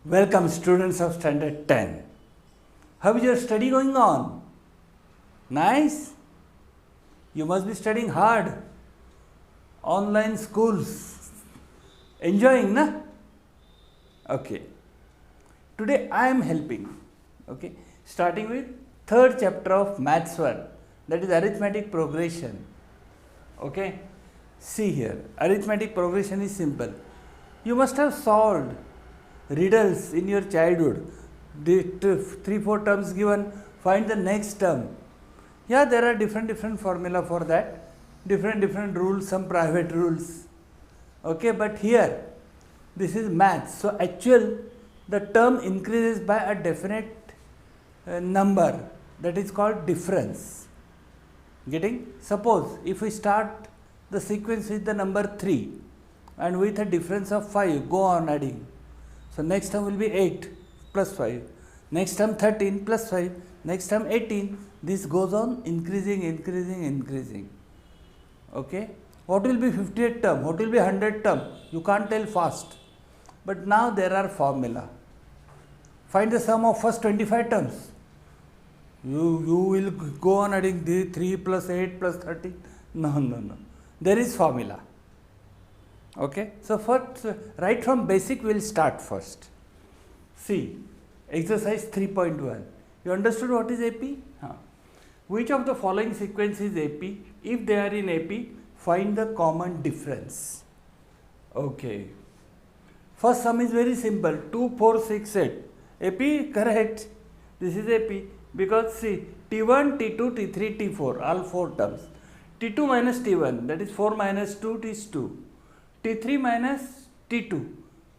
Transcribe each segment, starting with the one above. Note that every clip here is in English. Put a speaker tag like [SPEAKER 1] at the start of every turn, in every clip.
[SPEAKER 1] Welcome students of standard 10. How is your study going on? Nice? You must be studying hard. Online schools. Enjoying, na? Okay. Today I am helping. Okay. Starting with third chapter of Maths 1. That is arithmetic progression. Okay. See here. Arithmetic progression is simple. You must have solved riddles in your childhood. The 3-4 terms given, find the next term. Yeah, there are different formula for that, different rules, some private rules. Okay, but here this is maths, so actual the term increases by a definite number, that is called difference. Getting? Suppose if we start the sequence with the number 3 and with a difference of 5, go on adding. So next term will be 8 plus 5, next term 13 plus 5, next term 18, this goes on increasing. Okay. What will be 58 term, what will be 100 term, you can't tell fast. But now there are formula. Find the sum of first 25 terms. You will go on adding the 3 plus 8 plus 13. No. There is formula. Okay. So first, right from basic we will start first. See, exercise 3.1. You understood what is AP? Which of the following sequence is AP? If they are in AP, find the common difference. Okay. First sum is very simple. 2, 4, 6, 8. AP, correct. This is AP. Because see, T1, T2, T3, T4, all 4 terms. T2 minus T1, that is 4 minus 2 is 2. T3 minus T2,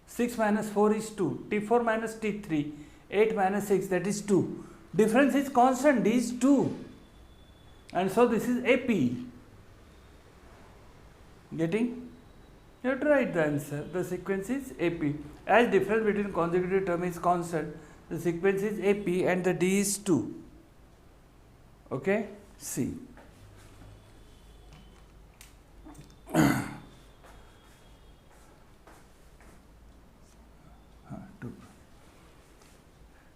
[SPEAKER 1] 6 minus 4 is 2. T4 minus T3, 8 minus 6, that is 2. Difference is constant, D is 2. And so this is AP. Getting? You have to write the answer. The sequence is AP. As difference between consecutive term is constant, the sequence is AP and the D is 2. Okay? See.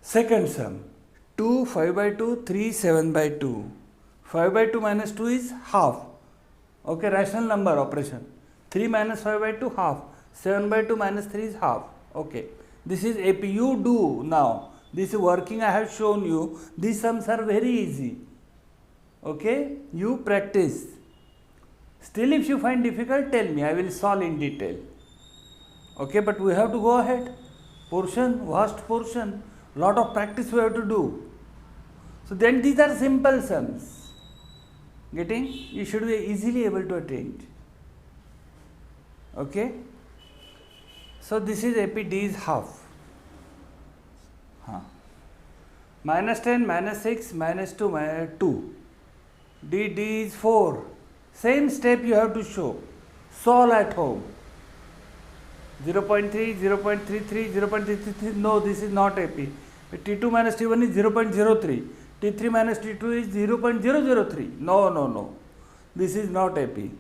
[SPEAKER 1] Second sum, 2, 5 by 2, 3, 7 by 2. 5 by 2 minus 2 is half. Okay, rational number operation. 3 minus 5 by 2, half. 7 by 2 minus 3 is half. Okay, this is AP. You do now. This working I have shown you. These sums are very easy. Okay, you practice. Still if you find difficult, tell me. I will solve in detail. Okay, but we have to go ahead. Portion, vast portion. Lot of practice we have to do. So then these are simple sums. Getting? You should be easily able to attain. Okay? So this is AP, D is half. Minus 10, minus 6, minus 2, minus 2. D is 4. Same step you have to show. Solve at home. 0.3, 0.33, 0.33. No, this is not AP. T2 minus T1 is 0.03. T3 minus T2 is 0.003. No. This is not AP.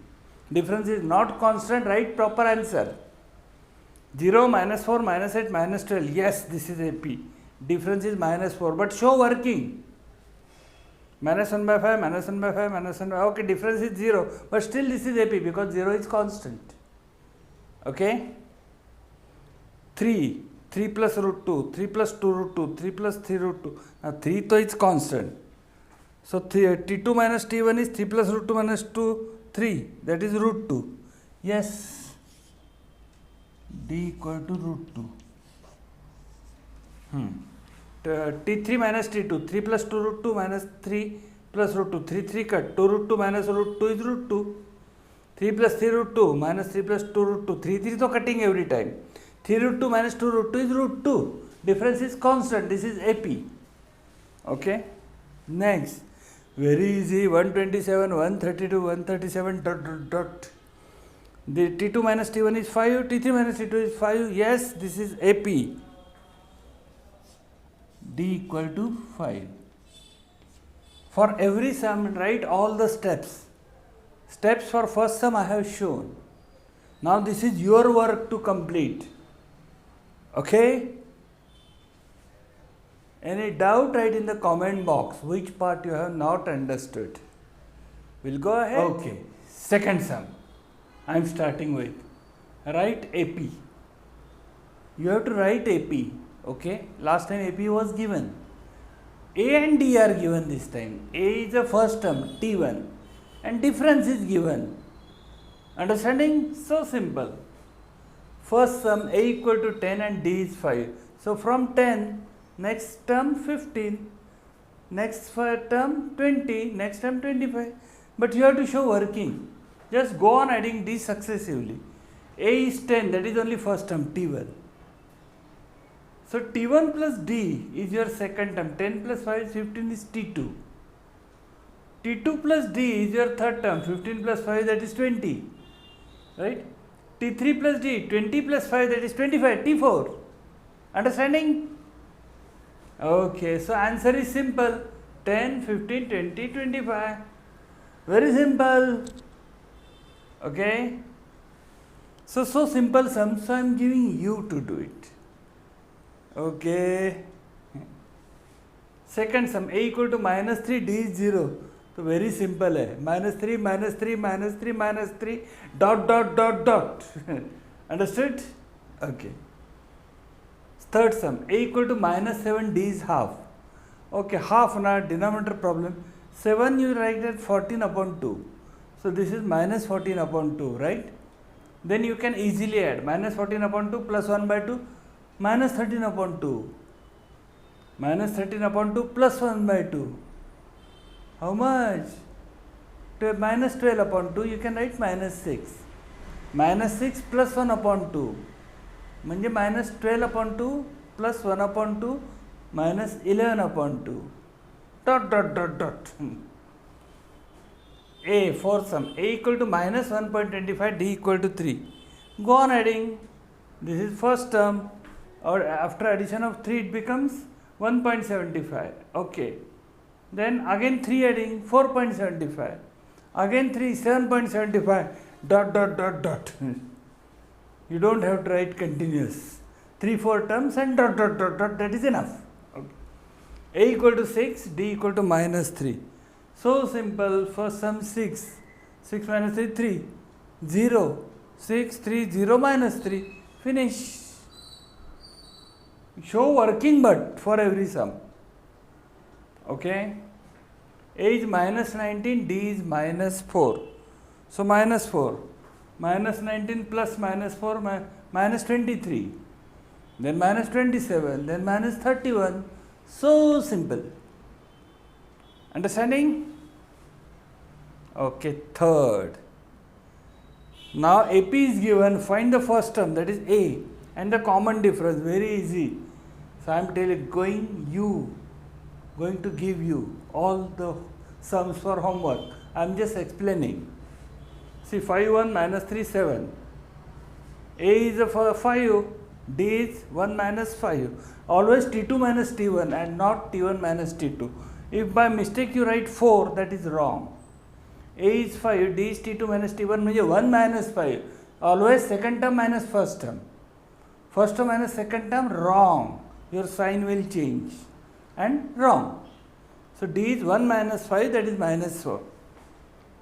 [SPEAKER 1] Difference is not constant. Write proper answer. 0, minus 4, minus 8, minus 12. Yes, this is AP. Difference is minus 4. But show working. Minus 1 by 5, minus 1 by 5, minus 1 by 5. Okay, difference is 0. But still this is AP because 0 is constant. Okay. 3 plus root 2, 3 plus 2 root 2, 3 plus 3 root 2. Now 3 to is constant. So T2 minus T1 is 3 plus root 2 minus 2, 3. That is root 2. Yes. D equal to root 2. T3 minus T2, 3 plus 2 root 2 minus 3 plus root 2. 3 cut. 2 root 2 minus root 2 is root 2. 3 plus 3 root 2 minus 3 plus 2 root 2. 3 to cutting every time. 3 root 2 minus 2 root 2 is root 2. Difference is constant. This is AP. Okay. Next. Very easy. 127, 132, 137 dot. The T2 minus T1 is 5. T3 minus T2 is 5. Yes, this is AP. D equal to 5. For every sum, write all the steps. Steps for first sum I have shown. Now this is your work to complete. Okay? Any doubt, write in the comment box which part you have not understood. We'll go ahead. Okay. Second sum. I am starting with. Write AP. You have to write AP. Okay? Last time AP was given. A and D are given this time. A is the first term, T1, and difference is given. Understanding? So simple. First sum, A equal to 10 and D is 5. So from 10, next term 15, next term 20, next term 25. But you have to show working. Just go on adding D successively. A is 10, that is only first term, T1. So T1 plus D is your second term. 10 plus 5 is 15 is T2. T2 plus D is your third term. 15 plus 5, that is 20. Right? T3 plus D, 20 plus 5, that is 25. T4. Understanding? Okay, so answer is simple. 10, 15, 20, 25. Very simple. Okay? So simple sum, so I am giving you to do it. Okay. Second sum, A equal to minus 3, D is 0. So very simple hai. Minus 3, minus 3, minus 3, minus 3, dot, dot, dot, dot. Understood? Okay. Third sum, A equal to minus 7, D is half. Okay, half na denominator problem. 7 you write at 14 upon 2. So this is minus 14 upon 2, right? Then you can easily add minus 14 upon 2 plus 1 by 2. Minus 13 upon 2. Minus 13 upon 2 plus 1 by 2. How much? Minus 12 upon 2, you can write minus 6. Minus 6 plus 1 upon 2. म्हणजे minus 12 upon 2 plus 1 upon 2 minus 11 upon 2. Dot, dot, dot, dot. A, fourth sum. A equal to minus 1.25, D equal to 3. Go on adding. This is first term. Or after addition of 3 it becomes 1.75. Okay. Then again 3 adding 4.75. Again 3 7.75. Dot, dot, dot, dot. You don't have to write continuous. 3-4 terms and dot, dot, dot, dot. That is enough. Okay. A equal to 6, D equal to minus 3. So simple. First sum 6. 6 minus 3, 3. 0. 6, 3, 0 minus 3. Finish. Show working but for every sum. Okay. A is minus 19, D is minus 4. So minus 4. Minus 19 plus minus 4, minus 23. Then minus 27. Then minus 31. So simple. Understanding? Okay, third. Now AP is given, find the first term, that is A, and the common difference, very easy. So I am going to give you all the sums for homework. I am just explaining. See, 5, 1, minus 3, 7. A is a 5, D is 1 minus 5. Always T2 minus T1 and not T1 minus T2. If by mistake you write 4, that is wrong. A is 5, D is T2 minus T1 means 1 minus 5. Always second term minus first term. First term minus second term, wrong. Your sign will change. And wrong. So D is 1 minus 5, that is minus 4.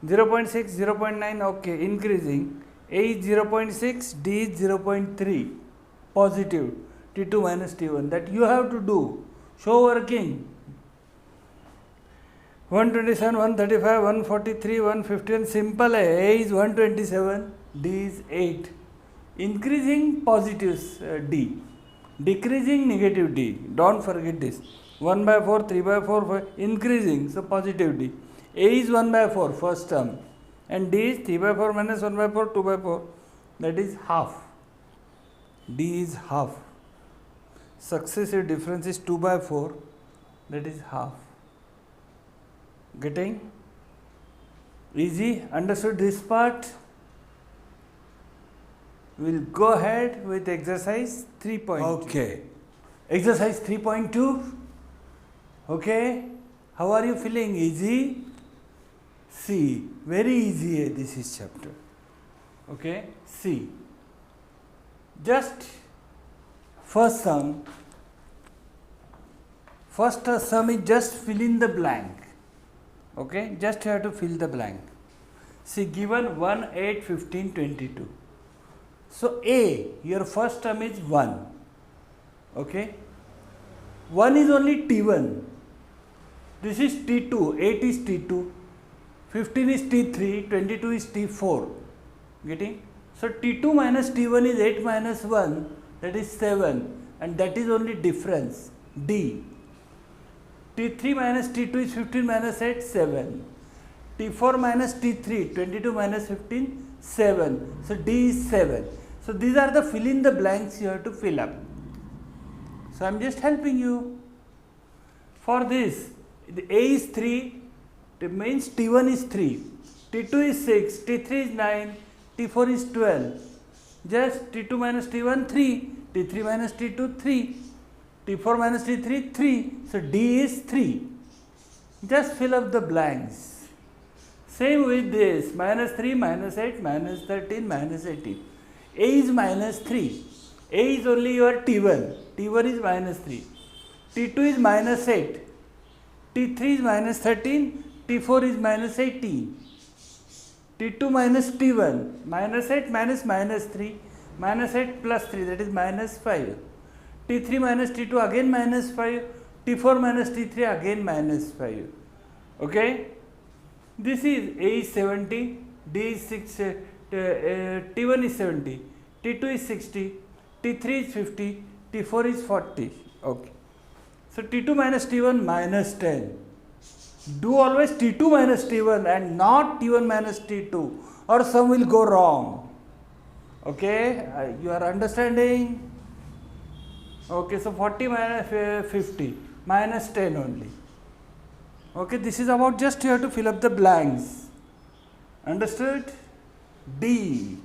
[SPEAKER 1] 0.6, 0.9, okay, increasing. A is 0.6, D is 0.3. Positive. T2 minus T1. That you have to do. Show working. 127, 135, 143, 115. Simple. A is 127, D is 8. Increasing positives D. Decreasing negative D. Don't forget this. 1 by 4, 3 by 4, 5. Increasing. So positive D. A is 1 by 4, first term. And D is 3 by 4 minus 1 by 4, 2 by 4. That is half. D is half. Successive difference is 2 by 4. That is half. Getting? Easy? Understood this part? We'll go ahead with exercise 3.2. Okay. Exercise 3.2. Okay. How are you feeling? Easy? See, very easy this is chapter. Okay, see, just first sum is just fill in the blank. Okay, just you have to fill the blank. See, given 1, 8, 15, 22. So A, your first term is 1. Okay, 1 is only T1. This is T2, 8 is T2, 15 is T3, 22 is T4. Getting? So T2 minus T1 is 8 minus 1, that is 7, and that is only difference, D. T3 minus T2 is 15 minus 8, 7. T4 minus T3, 22 minus 15, 7. So D is 7. So these are the fill in the blanks you have to fill up. So I am just helping you. For this, the A is 3, it means T1 is 3, T2 is 6, T3 is 9, T4 is 12. Just T2 minus T1, 3, T3 minus T2, 3, T4 minus T3, 3. So D is 3. Just fill up the blanks. Same with this, minus 3, minus 8, minus 13, minus 18. A is minus 3. A is only your T1. T1 is minus 3. T2 is minus 8. T3 is minus 13. T4 is minus 18. T2 minus T1. Minus 8 minus minus 3. Minus 8 plus 3, that is minus 5. T3 minus T2 again minus 5. T4 minus T3 again minus 5. Okay. This is A is 70. D is 6. T1 is 70. T2 is 60. T3 is 50. T4 is 40. Okay. So T2 minus T1 minus 10. Do always T2 minus T1 and not T1 minus T2, or some will go wrong. Okay, you are understanding? Okay, so 40 minus 50 minus 10 only. Okay, this is about just you have to fill up the blanks. Understood? D.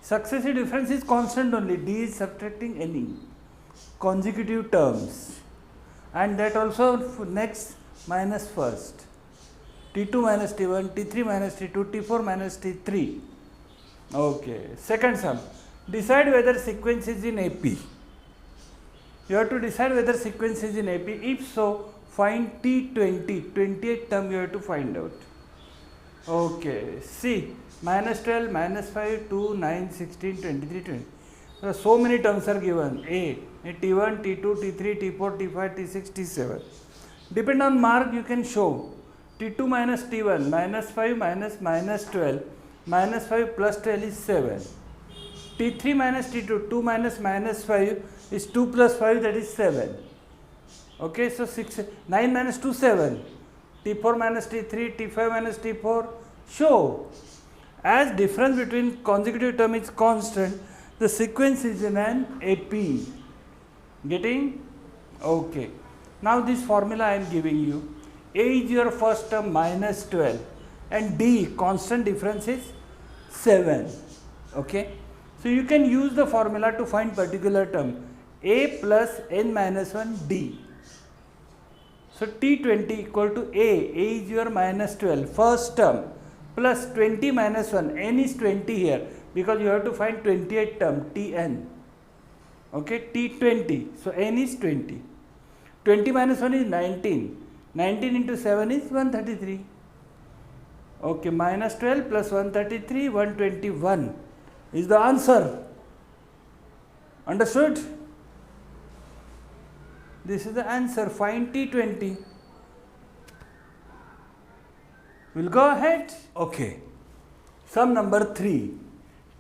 [SPEAKER 1] Successive difference is constant only. D is subtracting any consecutive terms. And that also next minus first. T2 minus T1, T3 minus T2, T4 minus T3. Okay. Second sum. Decide whether sequence is in AP. You have to decide whether sequence is in AP. If so, find T20, 28 term you have to find out. Okay. See, minus 12, minus 5, 2, 9, 16, 23, 20. So many terms are given. A, T1, T2, T3, T4, T5, T6, T7. Depend on mark you can show. T2 minus T1, minus 5 minus 12, minus 5 plus 12 is 7. T3 minus T2, 2 minus 5 is 2 plus 5, that is 7. Okay, so 9 minus 2, 7. T4 minus T3, T5 minus T4. Show. As difference between consecutive term is constant, the sequence is in an AP. Getting? Okay. Now this formula I am giving you. A is your first term minus 12 and D constant difference is 7. Okay. So you can use the formula to find particular term. A plus n minus 1 D. So T20 equal to A is your minus 12 first term plus 20 minus 1. N is 20 here because you have to find 28 term Tn. Okay, T20. So N is 20. 20 minus 1 is 19. 19 into 7 is 133. Okay, minus 12 plus 133, 121 is the answer. Understood? This is the answer. Find T20. We'll go ahead. Okay. Sum number 3.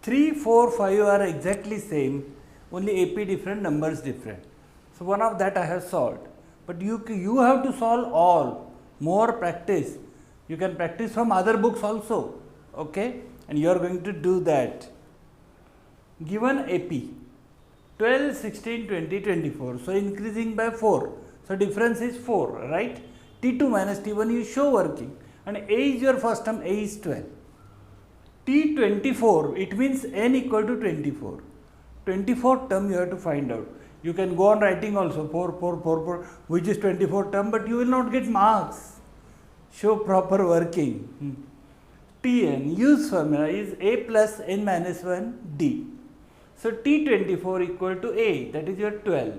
[SPEAKER 1] 3, 4, 5 are exactly same. Only AP different, numbers different. So one of that I have solved. But you have to solve all. More practice. You can practice from other books also. Okay. And you are going to do that. Given AP. 12, 16, 20, 24. So increasing by 4. So difference is 4. Right. T2 minus T1 you show working. And A is your first term. A is 12. T24. It means N equal to 24. 24 term you have to find out. You can go on writing also 4, 4, 4, 4, which is 24 term, but you will not get marks. Show proper working. Tn, use formula is a plus n minus 1 d. So T24 equal to a, that is your 12,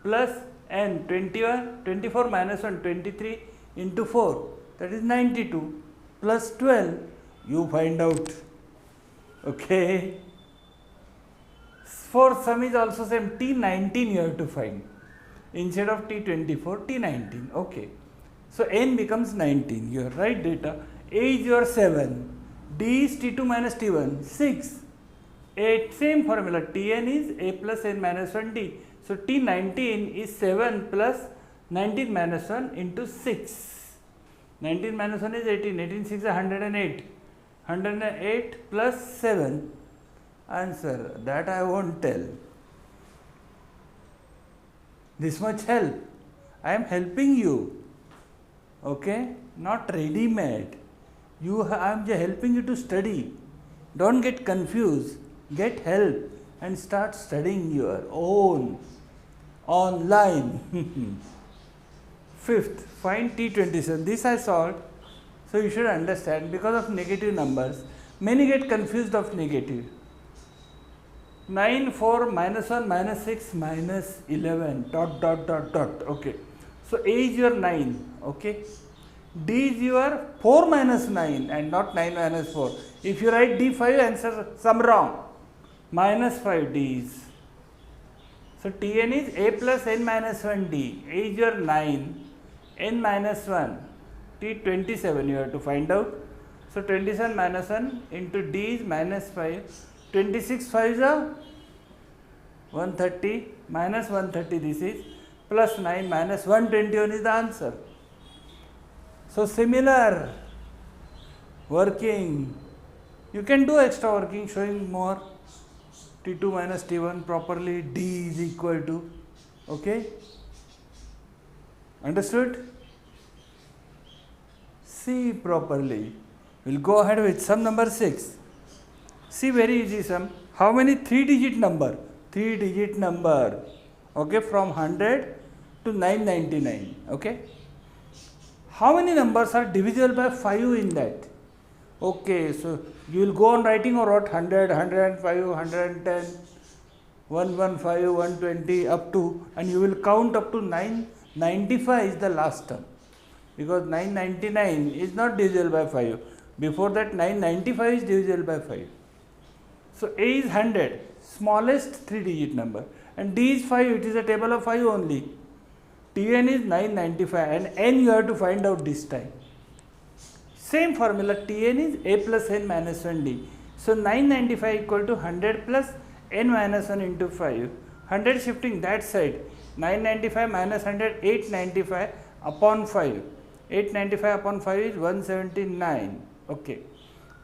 [SPEAKER 1] plus n 21, 24 minus 1 23 into 4, that is 92, plus 12, you find out. Okay. For sum is also same, T19 you have to find. Instead of T24, T19. Okay. So n becomes 19, your right data. A is your 7, D is T2 minus T1, 6. A same formula, Tn is a plus n minus 1 d. So T19 is 7 plus 19 minus 1 into 6. 19 minus 1 is 18, 18 6 is 108. 108 plus 7. Answer, that I won't tell. This much help. I am helping you. Okay? Not ready-made. I am just helping you to study. Don't get confused. Get help and start studying your own online. Fifth, find T27. This I solved. So you should understand, because of negative numbers, many get confused of negative. 9, 4, minus 1, minus 6, minus 11, dot, dot, dot, dot. Okay. So A is your 9. Okay. D is your 4 minus 9 and not 9 minus 4. If you write D5, answer some wrong. Minus 5 D's. So Tn is a plus n minus 1 d. A is your 9, n minus 1. T27 you have to find out. So 27 minus 1 into d is minus 5. 26 5 is 130, minus 130 this is, plus 9 minus 121 is the answer. So similar working, you can do extra working showing more. T2 minus T1 properly, D is equal to, okay? Understood? See properly. We'll go ahead with sum number 6. See, very easy sum. How many 3-digit number? 3-digit number. Okay, from 100 to 999. Okay. How many numbers are divisible by 5 in that? Okay, so you will go on writing or what? 100, 105, 110, 115, 120 up to, and you will count up to 995 is the last term. Because 999 is not divisible by 5. Before that 995 is divisible by 5. So A is 100, smallest 3-digit number, and D is 5, it is a table of 5 only. Tn is 995 and n you have to find out this time. Same formula, Tn is a plus n minus 1d. So 995 equal to 100 plus n minus 1 into 5. 100 shifting that side. 995 minus 100, 895 upon 5. 895 upon 5 is 179. Okay.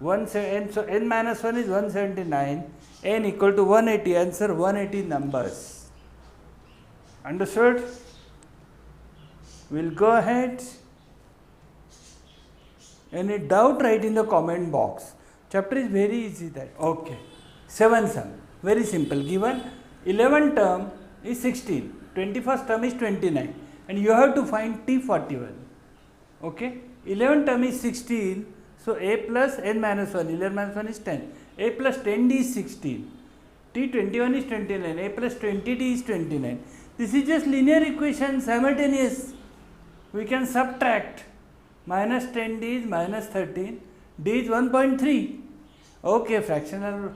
[SPEAKER 1] So n minus 1 is 179. N equal to 180. Answer 180 numbers. Understood? We'll go ahead. Any doubt, write in the comment box. Chapter is very easy that. Okay. 7 sum. Very simple. Given 11 term is 16. 21st term is 29. And you have to find T41. Okay. 11 term is 16. So a plus n minus 1. 11 minus 1 is 10. A plus 10d is 16. T21 is 29. A plus 20d is 29. This is just linear equation, simultaneous. We can subtract. Minus 10d is minus 13. D is 1.3. Okay, fractional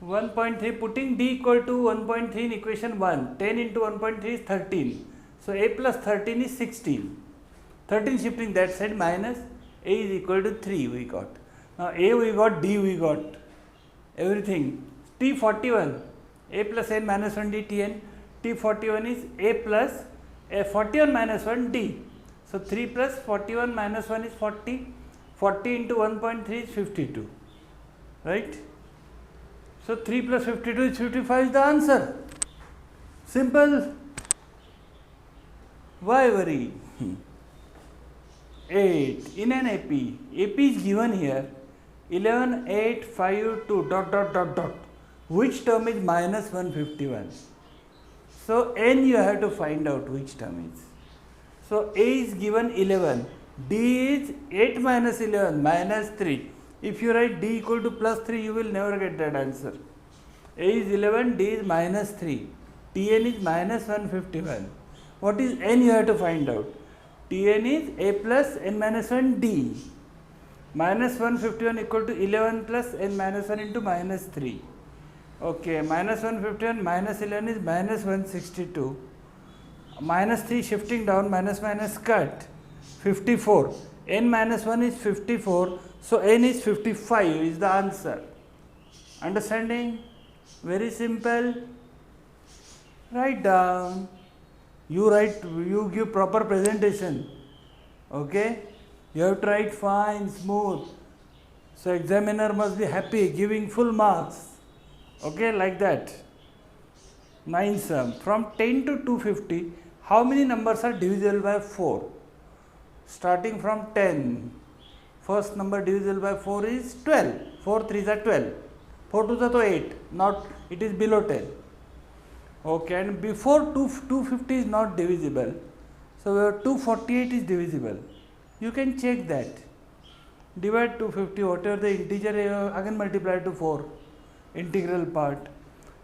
[SPEAKER 1] 1.3. Putting d equal to 1.3 in equation 1. 10 into 1.3 is 13. So a plus 13 is 16. 13 shifting that side, minus a is equal to 3 we got. Now a we got, d we got. Everything. T41. A plus n minus 1 d Tn. T41 is a plus a 41 minus 1 d. So 3 plus 41 minus 1 is 40. 40 into 1.3 is 52. Right? So 3 plus 52 is 55 is the answer. Simple. Why worry? 8 in an AP. AP is given here. 11, 8, 5, 2, dot, dot, dot, dot. Which term is minus 151? So n you have to find out which term is. So a is given 11. D is 8 minus 11 minus 3. If you write D equal to plus 3, you will never get that answer. A is 11, D is minus 3. Tn is minus 151. What is n you have to find out. Tn is A plus n minus 1 D. Minus 151 equal to 11 plus n minus 1 into minus 3. Okay, minus 151 minus 11 is minus 162. Minus 3 shifting down, minus minus cut. 54. N minus 1 is 54. So n is 55 is the answer. Understanding? Very simple. Write down. You give proper presentation. Okay? You have to write fine, smooth. So examiner must be happy, giving full marks. Okay, like that. 9 sum. From 10 to 250, how many numbers are divisible by 4? Starting from 10. First number divisible by 4 is 12. 4 3s are 12. 4 2s are 8. Not, it is below 10. Okay, and before 250 is not divisible. So 248 is divisible. You can check that. Divide 250, whatever the integer, again multiply to 4. Integral part.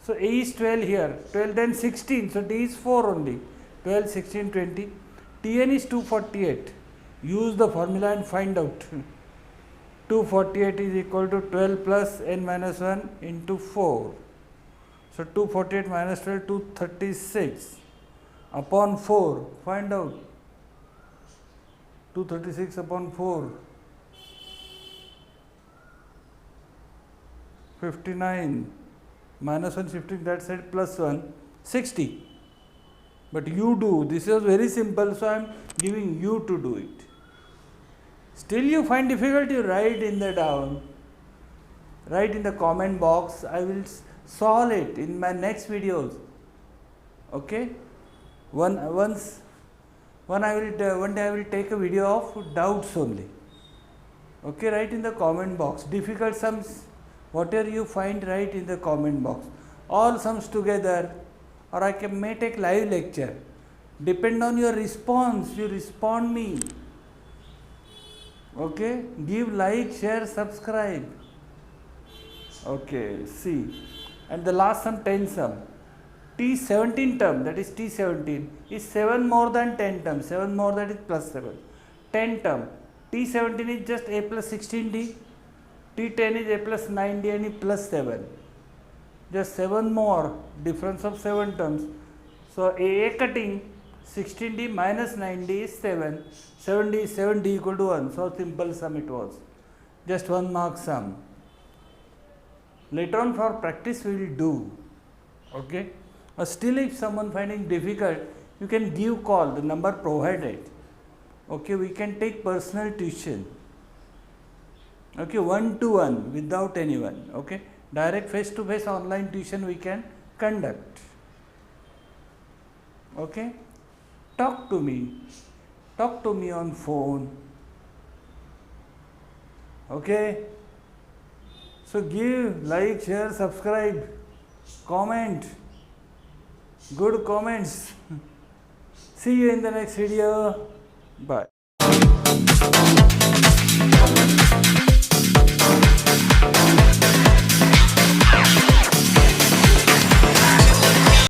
[SPEAKER 1] So A is 12 here. 12 then 16. So D is 4 only. 12, 16, 20. Tn is 248. Use the formula and find out. 248 is equal to 12 plus n minus 1 into 4. So 248 minus 12, 236 upon 4. Find out. 236 upon 4. 59 minus 1 shifting that side plus 1, 60. But you do. This is very simple, so I am giving you to do it. Still you find difficulty, write in the down. Write in the comment box. I will solve it in my next videos. Okay? One day I will take a video of doubts only. Okay, write in the comment box. Difficult sums, whatever you find, write in the comment box. All sums together, or I may take live lecture. Depend on your response. You respond me. Okay, give like, share, subscribe. Okay, see. And the last sum, 10 sum. T17 term, that is T17, is 7 more than 10 term. 7 more, that is plus 7. 10 term. T17 is just A plus 16D. T10 is A plus 9D and E plus 7. Just 7 more, difference of 7 terms. So A cutting, 16D minus 9D is 7. 7D equal to 1. So simple sum it was. Just 1 mark sum. Later on for practice we will do. Okay. Or still if someone finding difficult, you can give call, the number provided. Okay, we can take personal tuition. Okay, 1-to-1 without anyone. Okay, direct face-to-face online tuition we can conduct. Okay, talk to me on phone. Okay, so give like, share, subscribe, comment, good comments. See you in the next video. Bye.